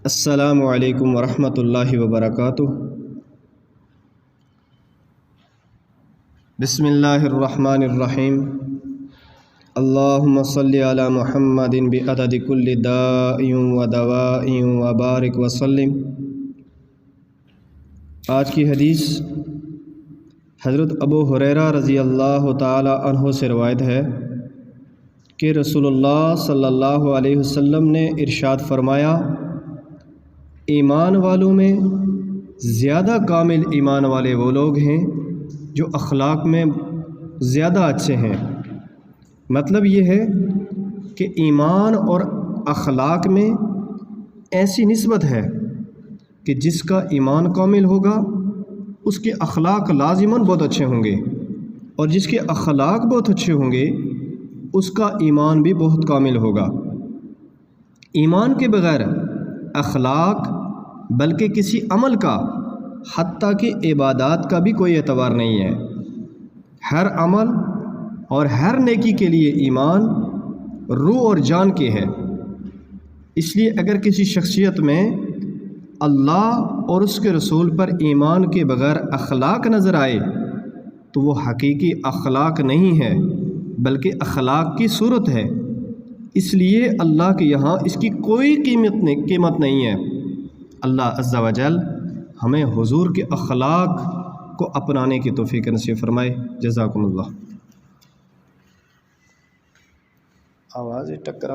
السلام علیکم ورحمۃ اللہ وبرکاتہ۔ بسم اللہ الرحمن الرحیم۔ اللہم صلی علی محمد بعدد کل داء و دواء وبارک وسلم۔ آج کی حدیث حضرت ابو ہریرہ رضی اللہ تعالی عنہ سے روایت ہے کہ رسول اللہ صلی اللہ علیہ وسلم نے ارشاد فرمایا، ایمان والوں میں زیادہ کامل ایمان والے وہ لوگ ہیں جو اخلاق میں زیادہ اچھے ہیں۔ مطلب یہ ہے کہ ایمان اور اخلاق میں ایسی نسبت ہے کہ جس کا ایمان کامل ہوگا اس کے اخلاق لازماً بہت اچھے ہوں گے، اور جس کے اخلاق بہت اچھے ہوں گے اس کا ایمان بھی بہت کامل ہوگا۔ ایمان کے بغیر اخلاق بلکہ کسی عمل کا، حتیٰ کہ عبادات کا بھی کوئی اعتبار نہیں ہے۔ ہر عمل اور ہر نیکی کے لیے ایمان روح اور جان کے ہے۔ اس لیے اگر کسی شخصیت میں اللہ اور اس کے رسول پر ایمان کے بغیر اخلاق نظر آئے تو وہ حقیقی اخلاق نہیں ہے بلکہ اخلاق کی صورت ہے۔ اس لیے اللہ کے یہاں اس کی کوئی قیمت نہیں ہے۔ اللہ عز و جل ہمیں حضور کے اخلاق کو اپنانے کی توفیق نصیب فرمائے۔ جزاکم اللہ۔ آواز ٹکرا